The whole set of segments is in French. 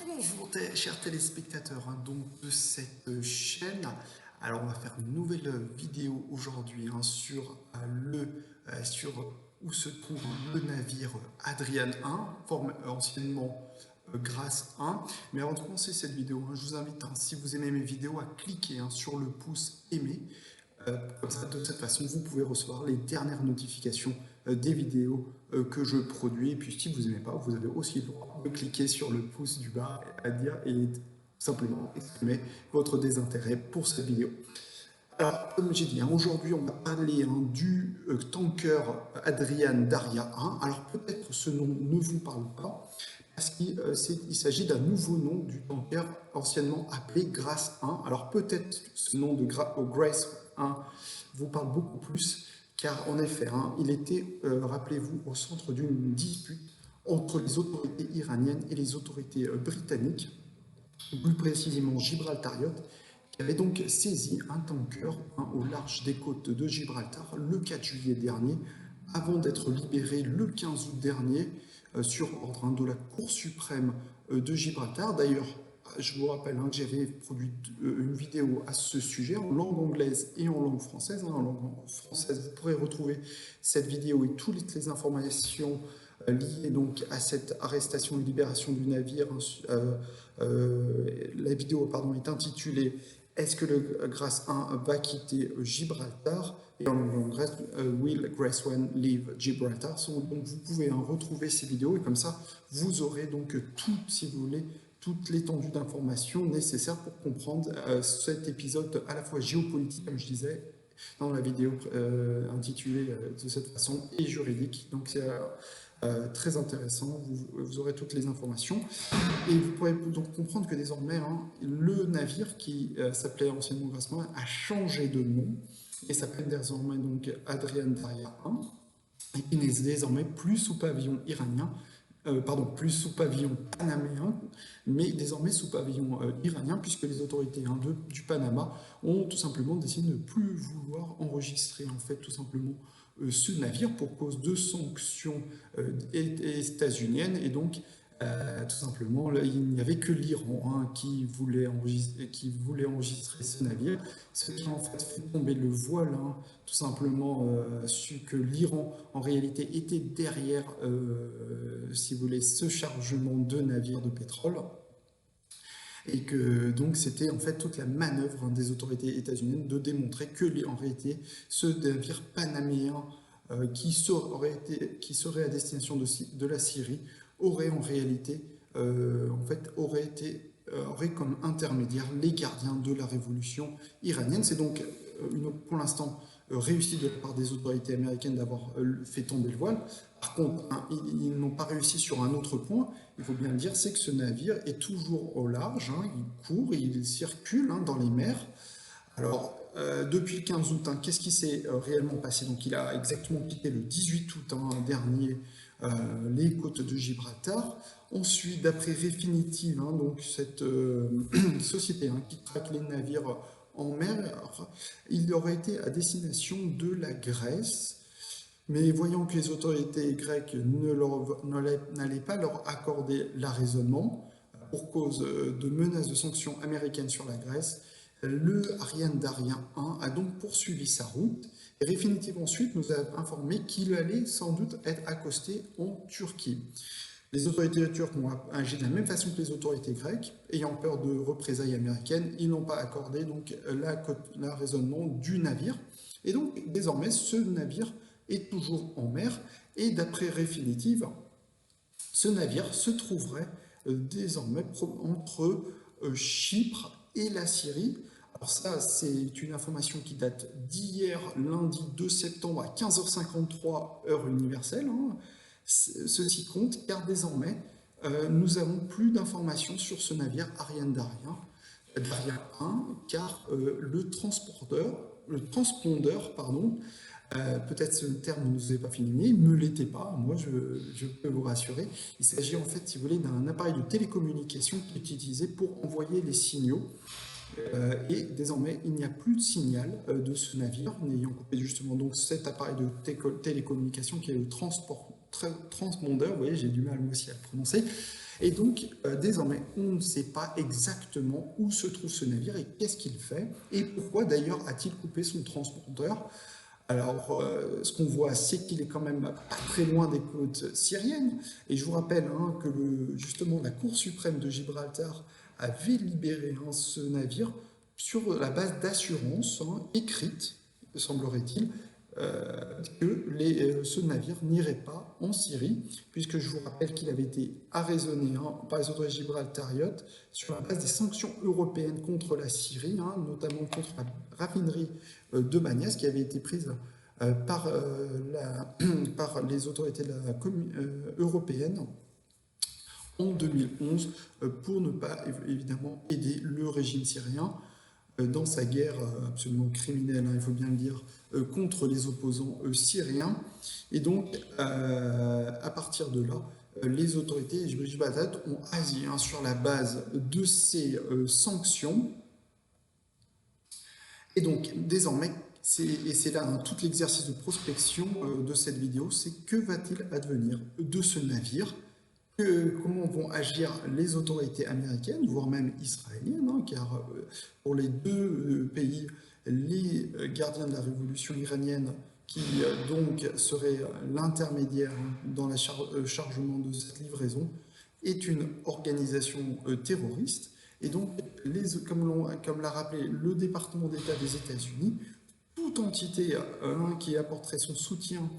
Bonjour chers téléspectateurs donc de cette chaîne. Alors on va faire une nouvelle vidéo aujourd'hui sur sur où se trouve le navire Adrian 1, anciennement Grace 1. Mais avant de commencer cette vidéo, je vous invite, si vous aimez mes vidéos, à cliquer sur le pouce aimer. Comme ça, de cette façon, vous pouvez recevoir les dernières notifications des vidéos que je produis. Et puis, si vous n'aimez pas, vous avez aussi le droit de cliquer sur le pouce du bas à dire et simplement exprimer votre désintérêt pour cette vidéo. Alors, comme j'ai dit, aujourd'hui, on va parler du tanker Adrian Daria 1. Alors, peut-être ce nom ne vous parle pas, parce qu'il s'agit d'un nouveau nom du tanker anciennement appelé Grace 1. Alors, peut-être ce nom de Grace 1 vous parle beaucoup plus, car en effet, il était, rappelez-vous, au centre d'une dispute entre les autorités iraniennes et les autorités britanniques, plus précisément gibraltariotes, qui avait donc saisi un tanker au large des côtes de Gibraltar le 4 juillet dernier, avant d'être libéré le 15 août dernier sur ordre de la Cour suprême de Gibraltar. D'ailleurs, je vous rappelle que j'avais produit une vidéo à ce sujet en langue anglaise et en langue française. En langue française, vous pourrez retrouver cette vidéo et toutes les informations liées donc à cette arrestation et libération du navire. La vidéo est intitulée Est-ce que le Grace 1 va quitter Gibraltar? Et en anglais, Will Grace 1 leave Gibraltar? Donc vous pouvez retrouver ces vidéos et comme ça, vous aurez donc tout, si vous voulez, toute l'étendue d'informations nécessaires pour comprendre cet épisode à la fois géopolitique, comme je disais, dans la vidéo intitulée de cette façon, et juridique. Donc c'est très intéressant, vous aurez toutes les informations. Et vous pourrez donc comprendre que désormais, le navire qui s'appelait anciennement Grace 1 a changé de nom et s'appelle désormais donc Adrian Daria 1 et qui n'est désormais plus sous pavillon iranien, plus sous pavillon panaméen, mais désormais sous pavillon iranien, puisque les autorités du Panama ont tout simplement décidé de ne plus vouloir enregistrer en fait tout simplement ce navire pour cause de sanctions états-uniennes, et donc tout simplement, il n'y avait que l'Iran qui voulait enregistrer ce navire, ce qui en fait tomber le voile, tout simplement, su que l'Iran en réalité était derrière, si vous voulez, ce chargement de navires de pétrole. Et que donc c'était en fait toute la manœuvre des autorités états-uniennes de démontrer que en réalité ce navire panaméen qui serait à destination de la Syrie aurait en réalité aurait comme intermédiaire les gardiens de la révolution iranienne. C'est donc pour l'instant réussi de la part des autorités américaines d'avoir fait tomber le voile. Par contre, ils n'ont pas réussi sur un autre point, il faut bien le dire, c'est que ce navire est toujours au large, il court, il circule dans les mers. Alors, depuis le 15 août, qu'est-ce qui s'est réellement passé? Donc, il a exactement quitté le 18 août dernier les côtes de Gibraltar. Ensuite, d'après Refinitiv, donc cette société qui traque les navires en mer, il aurait été à destination de la Grèce. Mais voyant que les autorités grecques n'allaient pas leur accorder l'arraisonnement pour cause de menaces de sanctions américaines sur la Grèce, le Ariane Daria 1 a donc poursuivi sa route et Refinitiv ensuite nous a informé qu'il allait sans doute être accosté en Turquie. Les autorités turques ont agi de la même façon que les autorités grecques, ayant peur de représailles américaines, ils n'ont pas accordé donc l'arraisonnement du navire. Et donc désormais ce navire est toujours en mer, et d'après Refinitiv, ce navire se trouverait désormais entre Chypre et la Syrie. Alors ça, c'est une information qui date d'hier, lundi 2 septembre à 15h53 heure universelle. Ceci compte car désormais, nous avons plus d'informations sur ce navire Ariane Daria 1, car le transpondeur, peut-être ce terme ne nous est pas familier, ne l'était pas, moi je peux vous rassurer. Il s'agit en fait, si vous voulez, d'un appareil de télécommunication qui est utilisé pour envoyer les signaux. Et désormais, il n'y a plus de signal de ce navire, n'ayant coupé justement donc cet appareil de télécommunication qui est le transpondeur. Vous voyez, j'ai du mal aussi à le prononcer. Et donc, désormais, on ne sait pas exactement où se trouve ce navire et qu'est-ce qu'il fait, et pourquoi d'ailleurs a-t-il coupé son transpondeur. Alors, ce qu'on voit, c'est qu'il est quand même pas très loin des côtes syriennes. Et je vous rappelle que justement la Cour suprême de Gibraltar avait libéré ce navire sur la base d'assurances écrites, semblerait-il, que ce navire n'irait pas en Syrie, puisque je vous rappelle qu'il avait été arraisonné par les autorités gibraltariotes sur la base des sanctions européennes contre la Syrie, notamment contre la raffinerie de Banias, qui avait été prise par, par les autorités de la européenne en 2011 pour ne pas évidemment aider le régime syrien dans sa guerre absolument criminelle, il faut bien le dire, contre les opposants syriens. Et donc, à partir de là, les autorités gibraltariennes ont agi sur la base de ces sanctions. Et donc, désormais, et c'est là tout l'exercice de prospection de cette vidéo, c'est que va-t-il advenir de ce navire, comment vont agir les autorités américaines, voire même israéliennes, car pour les deux pays, les gardiens de la révolution iranienne, qui donc seraient l'intermédiaire dans le chargement de cette livraison, est une organisation terroriste. Et donc, comme l'a rappelé le département d'État des États-Unis, toute entité qui apporterait son soutien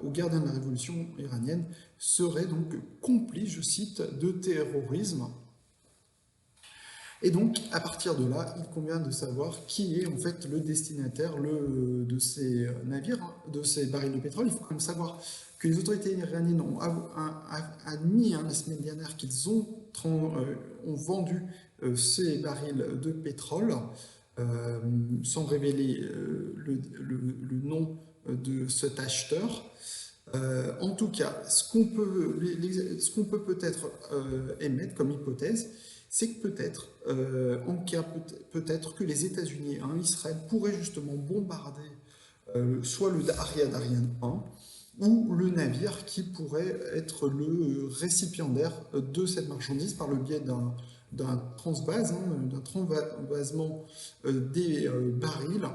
aux gardiens de la révolution iranienne serait donc complice, je cite, de terrorisme. Et donc, à partir de là, il convient de savoir qui est en fait le destinataire de ces navires, de ces barils de pétrole. Il faut quand même savoir que les autorités iraniennes ont admis la semaine dernière qu'ils ont vendu ces barils de pétrole sans révéler le nom de cet acheteur. En tout cas, ce qu'on peut peut-être émettre comme hypothèse, c'est que peut-être, peut-être que les États-Unis, Israël, pourraient justement bombarder soit le Ariane 1 ou le navire qui pourrait être le récipiendaire de cette marchandise par le biais d'un transvasement des barils.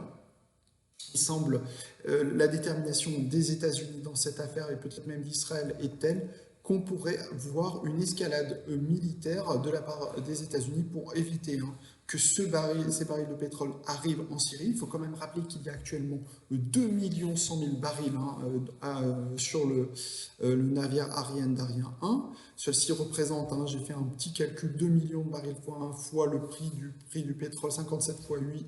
Il semble la détermination des États-Unis dans cette affaire et peut-être même d'Israël est telle qu'on pourrait voir une escalade militaire de la part des États-Unis pour éviter que ces barils de pétrole arrivent en Syrie. Il faut quand même rappeler qu'il y a actuellement 2 100 000 barils sur le navire Ariane 1. Ceci représente, j'ai fait un petit calcul, 2 millions de barils fois le prix du pétrole, 57 fois 8,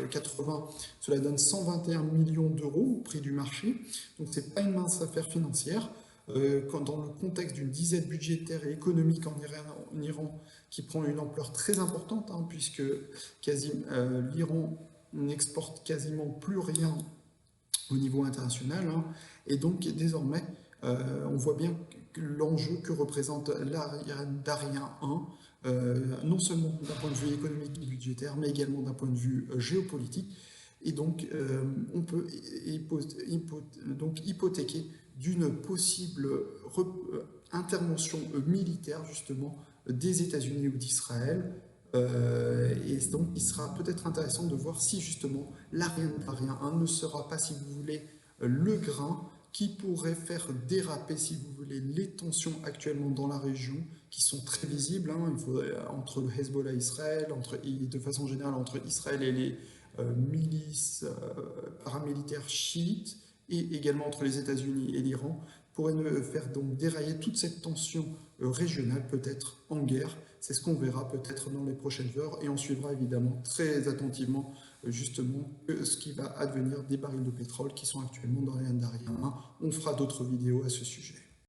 80, cela donne 121 millions d'euros au prix du marché. Donc ce n'est pas une mince affaire financière. Dans le contexte d'une disette budgétaire et économique en Iran qui prend une ampleur très importante, puisque l'Iran n'exporte quasiment plus rien au niveau international, et donc désormais on voit bien l'enjeu que représente l'Ariane 1, non seulement d'un point de vue économique et budgétaire, mais également d'un point de vue géopolitique. Et donc, on peut hypothéquer d'une possible intervention militaire, justement, des États-Unis ou d'Israël. Et donc, il sera peut-être intéressant de voir si, justement, l'Ariane 1 ne sera pas, si vous voulez, le grain qui pourrait faire déraper, si vous voulez, les tensions actuellement dans la région, qui sont très visibles, entre le Hezbollah et Israël, et de façon générale entre Israël et les milices paramilitaires chiites, et également entre les États-Unis et l'Iran, pourrait faire donc dérailler toute cette tension régionale, peut-être en guerre. C'est ce qu'on verra peut-être dans les prochaines heures, et on suivra évidemment très attentivement justement ce qui va advenir des barils de pétrole qui sont actuellement dans les Ariane 1. On fera d'autres vidéos à ce sujet.